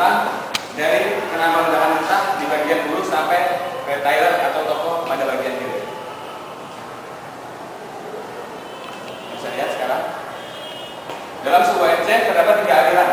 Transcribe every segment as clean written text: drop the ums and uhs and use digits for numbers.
diulang dari penambahan bahan mentah di bagian hulu sampai retailer atau toko pada bagian hilir. Bisa lihat sekarang. Dalam sebuah SCM terdapat 3 aliran: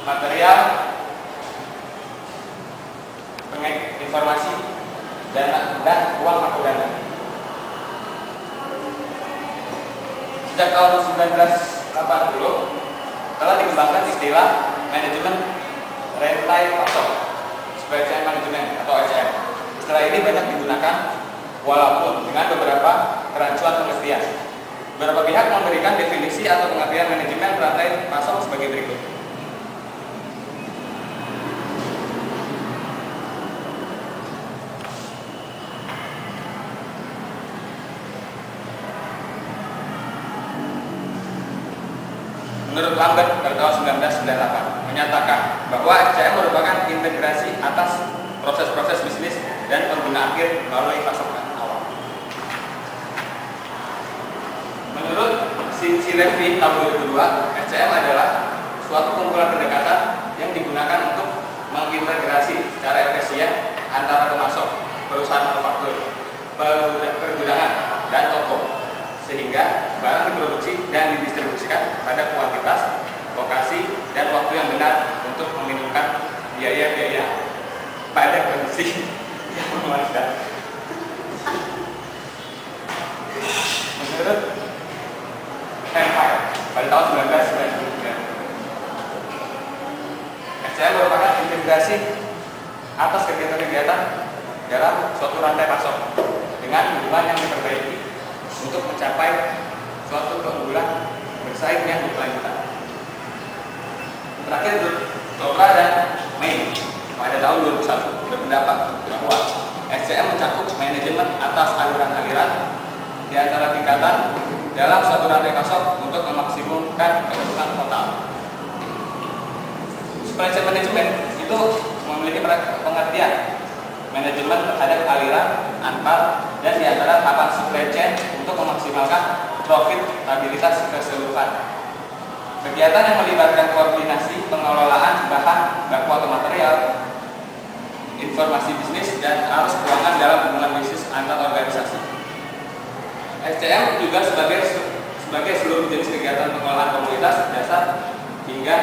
material, informasi, dan uang atau dana. Sejak tahun 1980 telah dikembangkan istilah manajemen rantai pasok, supply chain management atau SCM. Istilah ini banyak digunakan walaupun dengan beberapa kerancuan pengertian. Beberapa pihak memberikan definisi atau pengertian manajemen rantai pasok sebagai berikut. Menurut Lambert pada tahun 1998 menyatakan bahwa SCM merupakan integrasi atas proses-proses bisnis dan pengguna akhir melalui pasokan awal. Menurut Cincy Levy tahun 2002, SCM adalah suatu kumpulan pendekatan yang digunakan untuk mengintegrasi secara efisien antara pemasok, perusahaan manufaktur, pergudangan, dan toko, sehingga barang diproduksi dan didistribusikan pada kuantitas, lokasi, dan waktu yang benar untuk meminimkan biaya-biaya pada kondisi yang memuaskan. Menurut Empire pada tahun 1999, SCM merupakan integrasi atas kegiatan-kegiatan dalam suatu rantai pasok dengan hubungan yang diperbaiki untuk mencapai suatu keunggulan bersaing yang berkelanjutan. Terakhir, Chopra dan May pada tahun 2001 berpendapat bahwa SCM mencakup manajemen atas aliran-aliran di antara tingkatan dalam suatu rantai pasok untuk memaksimumkan keuntungan total. Supply chain management itu memiliki pengertian manajemen terhadap aliran, antar, dan di antara tahapan supply chain untuk memaksimalkan profitabilitas keseluruhan. Kegiatan yang melibatkan koordinasi pengelolaan bahan baku atau material, informasi bisnis, dan arus keuangan dalam hubungan bisnis antar organisasi. SCM juga sebagai seluruh jenis kegiatan pengelolaan komoditas dasar hingga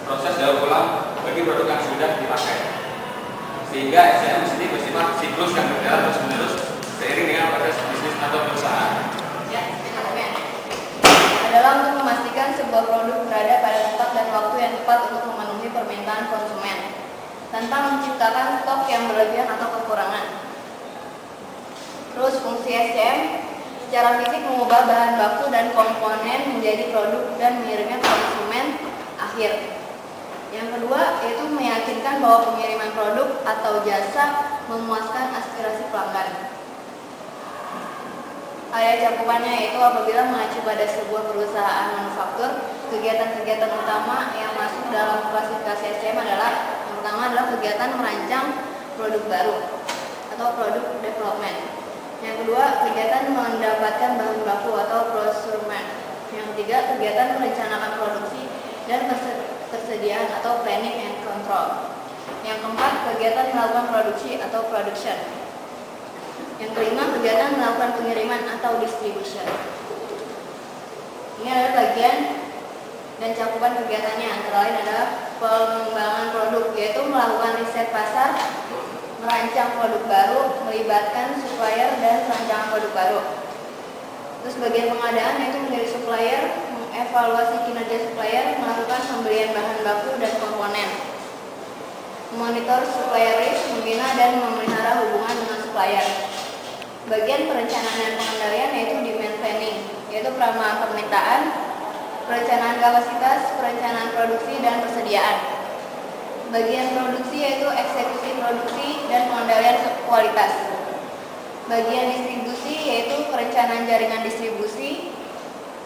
proses daur ulang bagi produk yang sudah dipakai. Sehingga SCM di sini bersifat siklus yang berjalan terus-menerus seiring dengan proses bisnis atau perusahaan. Adalah untuk memastikan sebuah produk berada pada tempat dan waktu yang tepat untuk memenuhi permintaan konsumen, tanpa menciptakan stok yang berlebihan atau kekurangan. Terus fungsi SCM secara fisik mengubah bahan baku dan komponen menjadi produk dan mengirimnya ke konsumen akhir. Yang kedua yaitu meyakinkan bahwa pengiriman produk atau jasa memuaskan aspirasi pelanggan. Area cakupannya yaitu apabila mengacu pada sebuah perusahaan manufaktur, kegiatan-kegiatan utama yang masuk dalam klasifikasi SCM adalah yang pertama adalah kegiatan merancang produk baru atau produk development. Yang kedua, kegiatan mendapatkan bahan baku atau procurement. Yang ketiga, kegiatan merencanakan produksi dan persediaan atau planning and control. Yang keempat, kegiatan melakukan produksi atau production. Yang kelima, kegiatan melakukan pengiriman atau distribution. Ini adalah bagian dan cakupan kegiatannya, antara lain adalah pengembangan produk, yaitu melakukan riset pasar, merancang produk baru, melibatkan supplier dan rancangan produk baru. Terus bagian pengadaan yaitu menjadi supplier, mengevaluasi kinerja supplier, melakukan pembelian bahan baku dan komponen, memonitor supplier risk, membina dan memelihara hubungan dengan supplier. Bagian perencanaan dan pengendalian yaitu demand planning, yaitu peramaan permintaan, perencanaan kapasitas, perencanaan produksi, dan persediaan. Bagian produksi yaitu eksekusi produksi dan pengendalian kualitas. Bagian distribusi yaitu perencanaan jaringan distribusi,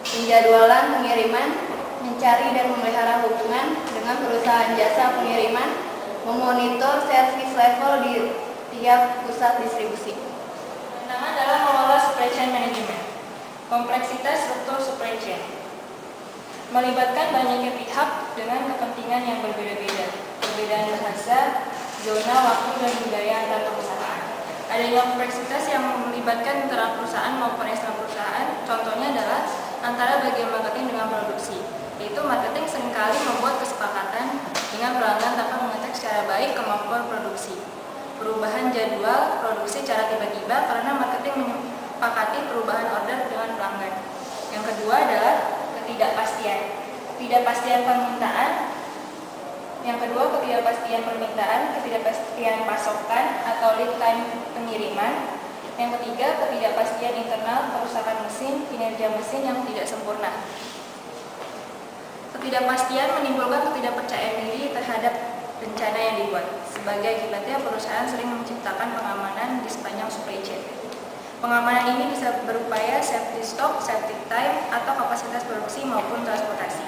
penjadwalan pengiriman, mencari dan memelihara hubungan dengan perusahaan jasa pengiriman, memonitor service level di tiap pusat distribusi. Pertama adalah mengelola supply chain management. Kompleksitas struktur supply chain. melibatkan banyaknya pihak dengan kepentingan yang berbeda-beda, perbedaan bahasa, zona, waktu, dan budaya antar perusahaan. Adanya kompleksitas yang melibatkan antara perusahaan maupun ekstra perusahaan, contohnya adalah antara bagian marketing dengan produksi, yaitu marketing seringkali membuat kesepakatan dengan pelanggan tanpa mengecek secara baik kemampuan produksi. Perubahan jadwal produksi secara tiba-tiba karena marketing menyepakati perubahan order dengan pelanggan. Yang kedua adalah ketidakpastian. Ketidakpastian permintaan. Yang kedua, ketidakpastian permintaan, ketidakpastian pasokan atau lead time pengiriman. Yang ketiga, ketidakpastian internal kerusakan mesin, kinerja mesin yang tidak sempurna. Ketidakpastian menimbulkan ketidakpercayaan diri terhadap rencana yang dibuat. Sebagai akibatnya, perusahaan sering menciptakan pengamanan di sepanjang supply chain. Pengamanan ini bisa berupaya safety stock, safety time, atau kapasitas produksi maupun transportasi.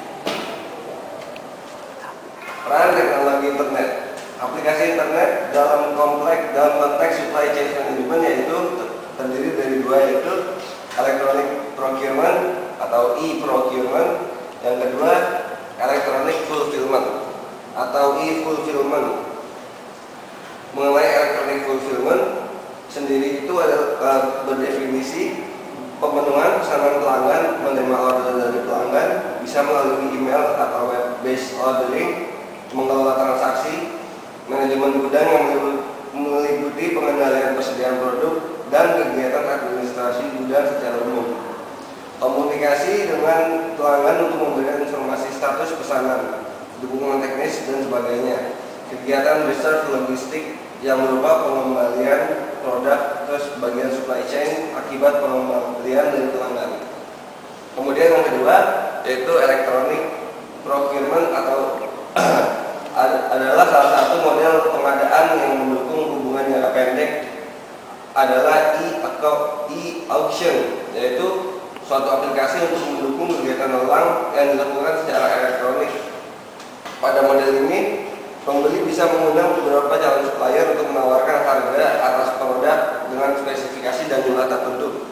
Peran teknologi internet. Aplikasi internet dalam konteks supply chain management yaitu terdiri dari dua, yaitu electronic procurement atau e-procurement, yang kedua electronic fulfillment atau e-fulfillment. Mengenai electronic fulfillment sendiri itu adalah berdefinisi pemenuhan pesanan pelanggan, menerima order dari pelanggan bisa melalui email atau web based ordering, mengelola transaksi, manajemen gudang yang meliputi pengendalian persediaan produk dan kegiatan administrasi gudang secara umum. Komunikasi dengan pelanggan untuk memberikan informasi status pesanan, dukungan teknis dan sebagainya. Kegiatan reserve logistik yang berupa pengembalian produk ke bagian supply chain akibat pengembalian dari pelanggan. Kemudian yang kedua yaitu electronic procurement atau adalah salah satu model pengadaan yang mendukung hubungan jangka pendek adalah e-auction, yaitu suatu aplikasi untuk mendukung kegiatan lelang yang dilakukan secara elektronik. Pada model ini, pembeli bisa mengundang beberapa calon supplier untuk menawarkan harga atas produk dengan spesifikasi dan jumlah tertentu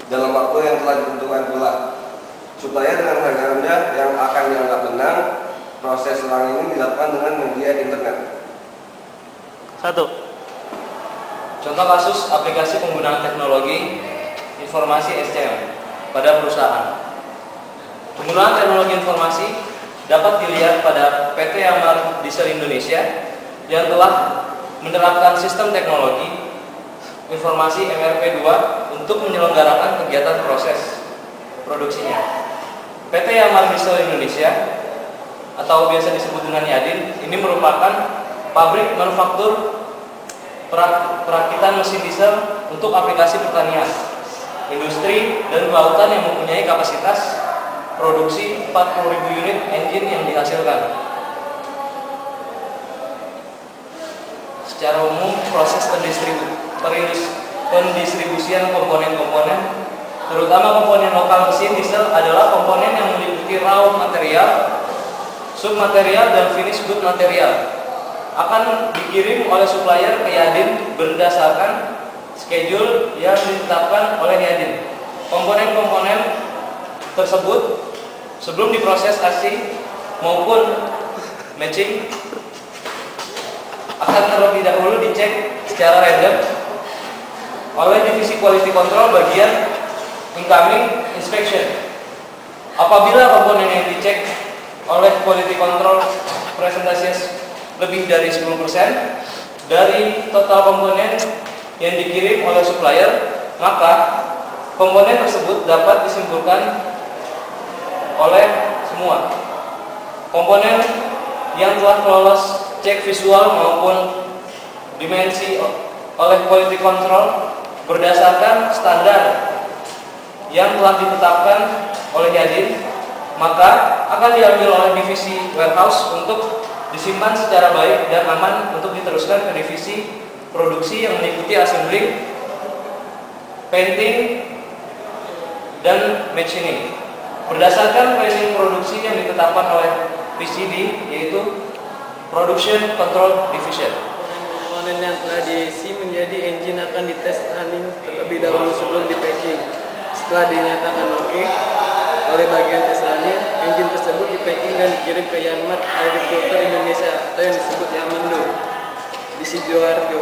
dalam waktu yang telah ditentukan pula. Supplier dengan harga rendah yang akan dianggap menang. Proses lelang ini dilakukan dengan media internet. 1. Contoh kasus aplikasi penggunaan teknologi informasi SCM pada perusahaan. Penggunaan teknologi informasi dapat dilihat pada PT Amar Diesel Indonesia yang telah menerapkan sistem teknologi informasi MRP2 untuk menyelenggarakan kegiatan proses produksinya. PT Amar Diesel Indonesia atau biasa disebut dengan Yadin, ini merupakan pabrik manufaktur perakitan mesin diesel untuk aplikasi pertanian, industri, dan kelautan yang mempunyai kapasitas produksi 40.000 unit engine yang dihasilkan. Secara umum, proses pendistribusian komponen-komponen, terutama komponen lokal mesin diesel, adalah komponen yang meliputi raw material, submaterial, dan finish good material akan dikirim oleh supplier ke Yadin berdasarkan schedule yang ditetapkan oleh Yadin. Komponen-komponen tersebut sebelum diproses AC maupun matching akan terlebih dahulu dicek secara random oleh divisi quality control bagian incoming inspection. Apabila komponen yang dicek oleh quality control presentasinya lebih dari 10% dari total komponen yang dikirim oleh supplier, maka komponen tersebut dapat disimpulkan oleh semua komponen yang telah lolos cek visual maupun dimensi oleh quality control berdasarkan standar yang telah ditetapkan oleh Yadin, maka akan diambil oleh divisi warehouse untuk disimpan secara baik dan aman untuk diteruskan ke divisi produksi yang meliputi assembling, painting, dan machining. Berdasarkan planning produksi yang ditetapkan oleh PCD, yaitu Production Control Division. Komponen yang telah diisi menjadi engine akan dites running terlebih dahulu sebelum di packing. Setelah dinyatakan oke, Oleh bagian tes lainnya, engine tersebut dipacking dan dikirim ke Yanmar Agriculture Indonesia atau yang disebut Yamendo di Sidoarjo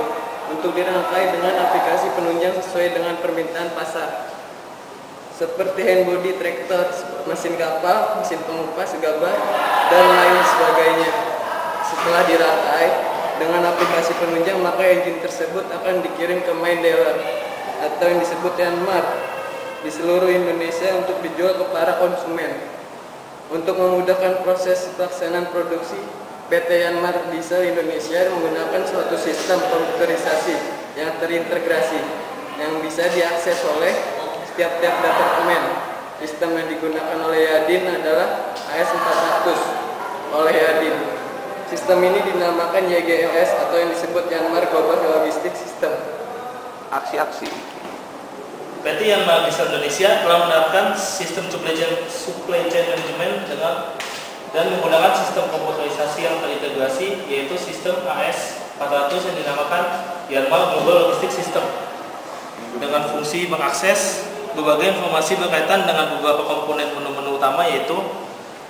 untuk dirangkai dengan aplikasi penunjang sesuai dengan permintaan pasar seperti handbody traktor, mesin kapal, mesin pengupas, gabah, dan lain sebagainya. Setelah dirangkai dengan aplikasi penunjang, maka engine tersebut akan dikirim ke main dealer atau yang disebut Yanmar di seluruh Indonesia untuk dijual ke para konsumen. Untuk memudahkan proses pelaksanaan produksi, PT Yanmar Diesel Indonesia menggunakan suatu sistem komputerisasi yang terintegrasi yang bisa diakses oleh setiap departemen. Sistem yang digunakan oleh Yadin adalah AS400 oleh Yadin. Sistem ini dinamakan YGLS atau yang disebut Yanmar Global Logistics System. Aksi-aksi. PT Yanmar Diesel Indonesia telah menerapkan sistem supply chain management dan menggunakan sistem komputerisasi yang terintegrasi, yaitu sistem AS400 yang dinamakan Yanmar Global Logistics System, dengan fungsi mengakses berbagai informasi berkaitan dengan beberapa komponen menu-menu utama, yaitu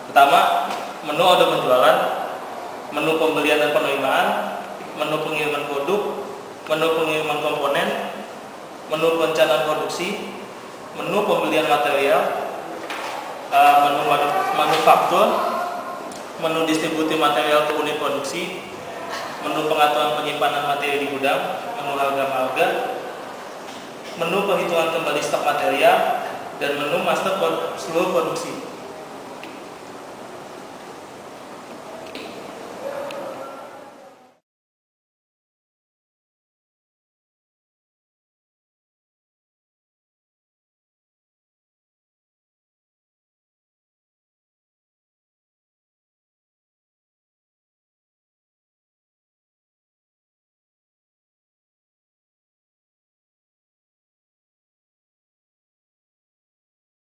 pertama, menu order penjualan, menu pembelian dan penerimaan, menu pengiriman produk, menu pengiriman komponen, menu perencanaan produksi, menu pembelian material, menu manufaktur, menu distribusi material ke unit produksi, menu pengaturan penyimpanan materi di gudang, menu harga-harga, menu perhitungan kembali stok material, dan menu master seluruh produksi.